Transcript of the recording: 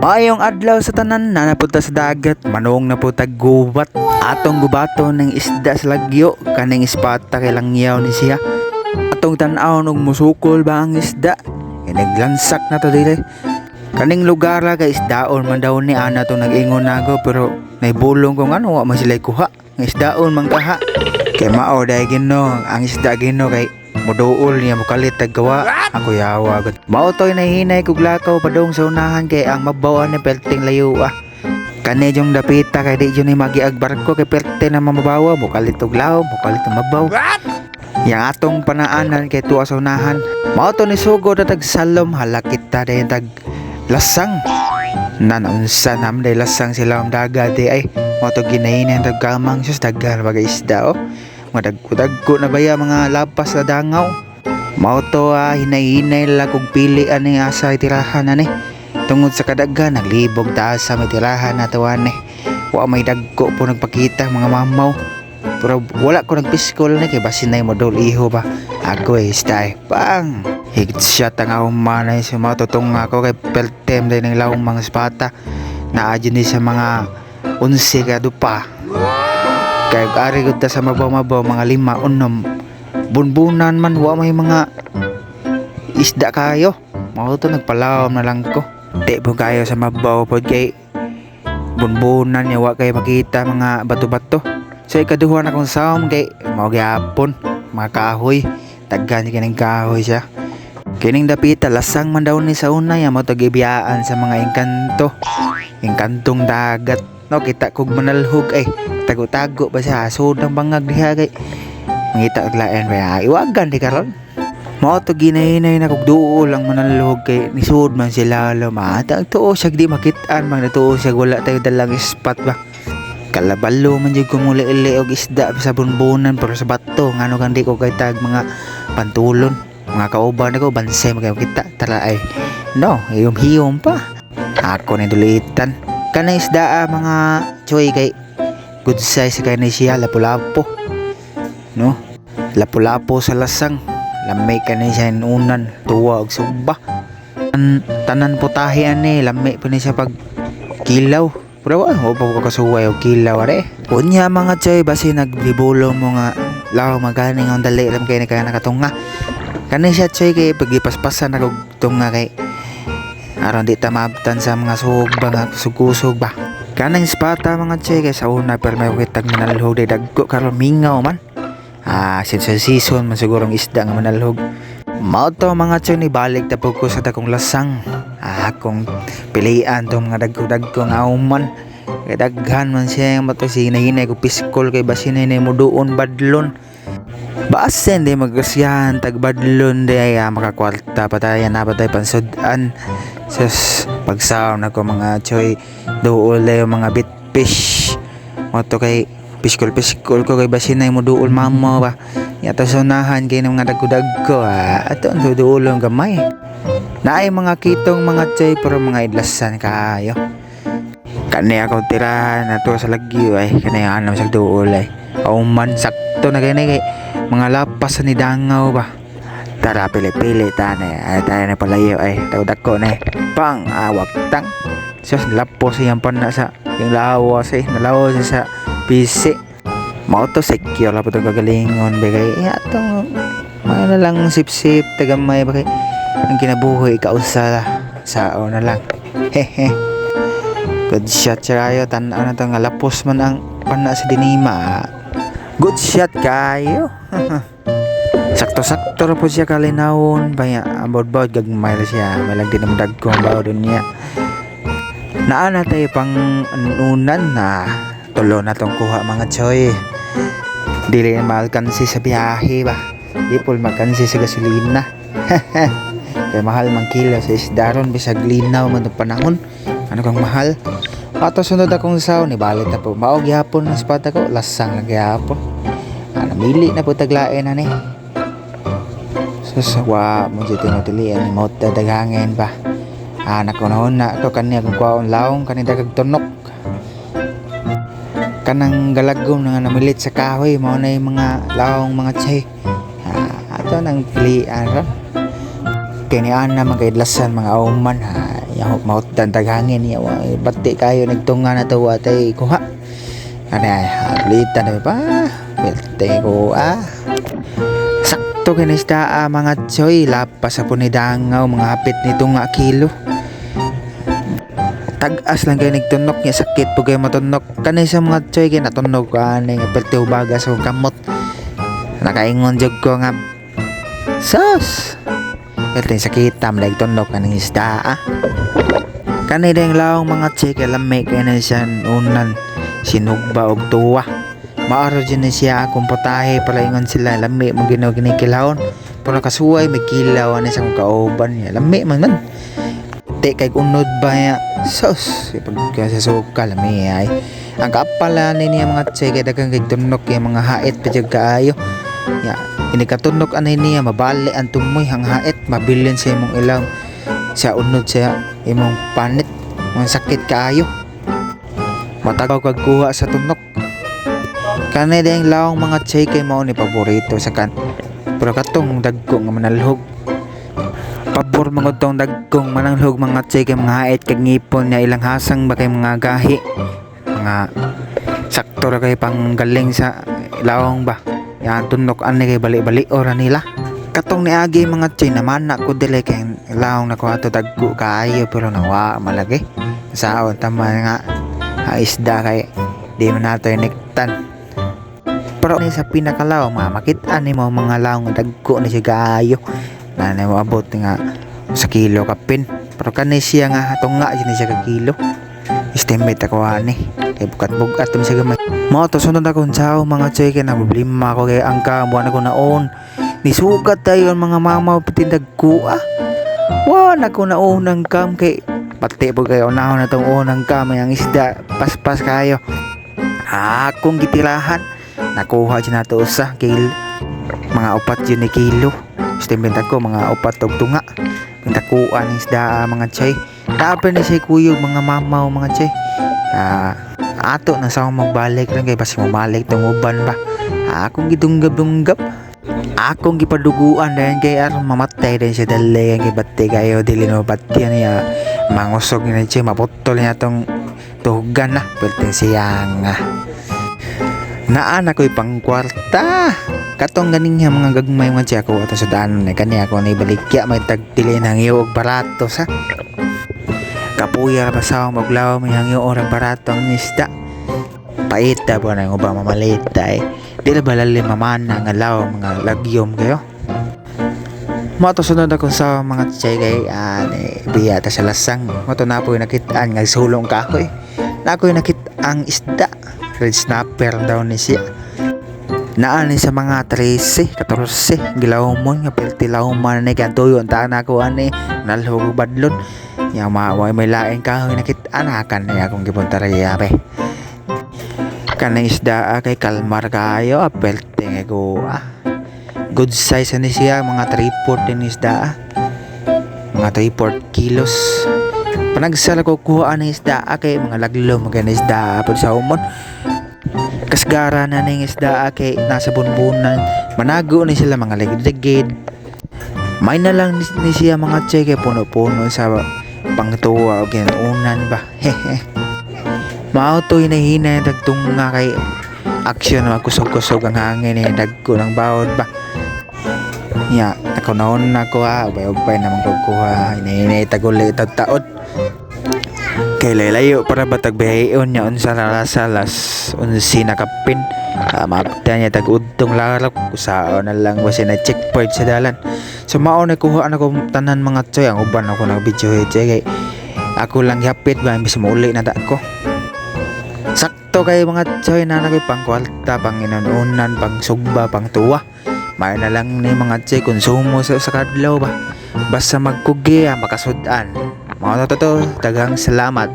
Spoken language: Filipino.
Maayong adlaw sa tanan na napunta sa dagat, manong naputag gubat. Atong gubato ng isda sa lagyo, kaning ispata kay langyaw ni siya. Atong tan-aw og musukol ba ang isda? Naglansak na to dili. Kaning lugar kay isdaon man daw ni ana tong nag-ingon nago pero naibulong ko ngano wa man sila kuha. Ng isdaon man kaha. Kay mao day Ginoo, ang isda Ginoo kay muduol niya mukalit taggawa. Ako yawa gud. Mao toy nahinay kog lakaw padong sa unahan kay ang mabawan ni perting layo Kani jong dapita kay di jud ni magiag barko kay perte na mamabawa mukalit og laom, mukalit ang mabaw. Yang atong panaanan kay tuwa sa unahan. Mao to ni sugod na tag salom halakit ta dayon tag lasang. Nanunsa nam day lasang sila ang dagat di ay mao to ginahinay tag kamang sus dagar bagay isda madagko na baya mga lapas na dangaw. Mao to hinay-hinay lang kog pili ani asa tirahan ani. Tungod sa kadaghan naglibog taas sa may tirahan nato ani. Wa may dagko po nagpakita mga mamaw. Pero wala ko nagpiskol ni kay basin na modol iho ba. Ako stay pang. Higit shot ang umanay sa mga tutong ako kay peltem day ng lawong mga spata. Naadyo ni sa mga 11 ka dupa. Kaya ari gud ta sa mabaw-mabaw mga 5 bunbunan man wa may mga isda kayo. Mao to nagpalawom na lang ko. Di po kayo sa mabaw pod kay bunbunan niya wa kay makita mga bato-bato. So ikaduha na kong saom kay mao gyapon mga kahoy. Taggan kining kahoy siya. Kining dapita lasang man daw ni sa una ya mao to gibiyaan sa mga engkanto. Engkantong dagat. No kita kog manalhog ay tago-tago ba sa asod ng bangag diha kay mangita og lain ba iwagan di karon. Mao to ginahinay na kog duol ang manalhog kay nisud man sila lamata ang tuo siya di makit-an man natuo siya wala tayo dalang spot ba. Kalabalo man jud kumuli-ili og isda sa bunbunan pero sa bato ngano kan di ko kay tag mga pantulon mga kauban ko bansay magayo kita tara ay no hiyom-hiyom pa ako ni dulitan kanang isda mga choy kay good size kay ni siya lapu-lapo no lapu-lapo sa lasang lamay kani siya unan tuwa og sugba tanan putahe ani lamay pa ni siya pag kilaw pero o pa ko kasuway og kilaw are unya mga choy basi nagbibulong mo nga law maganing ang dali lam kay ni kaya nakatunga kani siya choy kay pagipaspasan ako tunga kay aron di ta maabtan sa mga sugba nga sukusog ba. Kanang spata mga choy kay sa una pero may kitag manalhog day dagko karon mingaw man. Since season man siguro ang isda nga manalhog. Mao to mga choy ni balik ta pug ko sa dakong lasang. Akong pilian tong mga dagko nga uman. Kay daghan man siya nga mato hinahinay ko piskol kay basin na mo duon badlon. Baasen di magasyahan tagbadlon di ay makakwarta patayan na patay pansudan sus pagsaw na ko mga choy duol yung mga bitfish moto kay piskol ko kay basin na mo duol mama ba yata sunahan kay ng mga dagko ato ang duolong gamay naay mga kitong mga choy pero mga idlasan kayo kani ako tirahan na to sa lagyo ay kani anam sa duol ay man sakto na kay mga lapas ni dangaw ba tara pili-pili tane ay tayo na palayo ay tawdak ko na pang awak tang sus lapos siyang pana sa yung lawas nalawas sa pisi mao to secure la po gagalingon bagay atong may lang sip-sip tagamay bagay ang kinabuhi kausa sa na lang hehe good shot charayo tan-aw na to nga lapos man ang pana sa dinima good shot kayo sakto-sakto po siya kalinawon baya abot-bot gagmay siya malag din ang dagkong bao din niya naan na tayo pang anunan na tulo na tong kuha mga choy dili na maalkansi sa biyahe ba di po makansi sa gasolina kaya mahal mang kilo sa isdaron bisag linaw man itong panahon ano kang mahal ato sunod akong saw ni balit na po maog yapon ng spot ako lasang na gyapon namili na po taglain na ni sawa mo dito tinutilian ni maut daghangin ba nakunahon na ako kaniya kung kwaon laong kanina kagtunok kanang galagom nga namilit sa kahoy mao na yung mga laong mga chay ato nang pilian ron kini ana mga idlasan mga auman Ya maut dan taghangin ya bati kayo nagtunga na to atay kuha. Ano ulitan na pa. Perte ko sakto kinisda mga choy lapas sa punidangaw mga hapit nito nga kilo. Tag-as lang kayo nagtunok niya sakit po kayo matunok kanay sa mga choy kaya natunog ka nga perte ubaga sa kamot. Nakaingon jog ko nga sus perte sakit tam nagtunok ka ng isda kanay dahil laong mga choy kaya lamay kayo na siya unan sinugba og tuwa. Maaro dyan na siya akong putahe palaingon sila lami mo ginikilaon pero nakasuway may kilaw na isang kauban niya lami man te kay unod ba ya sos pag sa suka lami ay ang kapala niya mga tsay kay dagang kay tunok yung mga hait pa dyan kaayo ya inikatunog anay niya mabali ang tumoy ang hait mabilin sa imong ilaw sa unod sa imong panit mga sakit kaayo matagaw kagkuha sa tunok. Kanay dahil laong mga chay kay mao ni paborito sa kan. Pero katong dagko nga manalhog. Pabor mga tong dagkong manalhog mga chay kay mga hait kag ngipon niya ilang hasang ba kay mga gahi. Mga sakto ra kay panggaling sa laong ba. Yan tunok ani kay bali-bali ora nila. Katong niagi mga chay naman na ko dili kay laong na ko ato dagko kaayo pero nawa malagi. Saon tama nga isda kay di man nato niktan. Pero sa pinakalaw makita ni mo mga laong dagko ni siya kaayo na moabot nga sa kilo kapin pero kanay siya nga tunga ni siya ka kilo estimate ako ani kay bukat-bukat mi siya gamay mo to sunod akong sao mga choy kay na problema ako kay ang kamuan ako naon nisugat tayo mga mama pati dagko na ko naunang kam kay pati po kayo unahon na tong unang kam ang isda paspas kayo akong gitirahan nakuha dyan nato usa kil mga 4 yun ni kilo estimate ko mga 4 og tunga pintakuan ng isda mga chay tapos ni siya kuyog mga mamaw mga chay ato na sa magbalik lang kay basi mabalik tong uban ba akong gidunggab-dunggab akong gipaduguan dahil kay aron mamatay din siya dali kay bati kayo dili no bati niya mangusog ni chay maputol niya tong tuhugan na pwede siyang naan ako'y pangkwarta katong ganing mga gagmay mga siya ako ato sa daanan kaniya ako na ibalikya may tagtili ng iyo og barato sa kapuya pa sa maglaw may hangyo orang barato ang isda paita po na yung ubang mamalita di na balalim mamana nga law mga lagyom kayo mato sunod ako sa mga tsay kay biya ta sa lasang mato na po yung nakitaan nga sulong ka ako na ako yung nakitang isda red snapper daw ni siya naani sa mga 13, 14 gilawmon nga perti lawman ni kantuyo ta na ko ani nalhog badlon ya may laing kahoy nakitaan akan ni akong gipunta ra yabe kanang isda kay kalmar kayo perti nga ko good size ni siya mga 3/4 din isda mga 3/4 kilos panagsala ko kuha ng isda kay mga laglo mga isda pag sa umon kasgara na ng isda kay nasa bunbunan manago ni sila mga ligid-ligid may na lang ni siya mga tseke puno-puno sa pangtuwa o ginunan ba mauto hinahina yung dagtunga kay aksyon na kusog-kusog ang hangin dagko ng bawod ba ya ako naon na ko ubay-ubay naman kukuha hinahinay taguli taod kay layo para batag bihayon niya unsa salas unsi nakapin mapta niya tag-udtong larap kusaon na lang basi na checkpoint sa dalan so mao na kuha na ko tanan mga tsoy ang uban ako nag video kay ako lang yapit ba imbis mo uli na ko sakto kay mga tsoy na nakoy pang kwarta pang inununan pang sugba pang tuwa may na lang ni mga tsoy konsumo sa kadlaw ba basta magkugi makasudan mga to daghang salamat.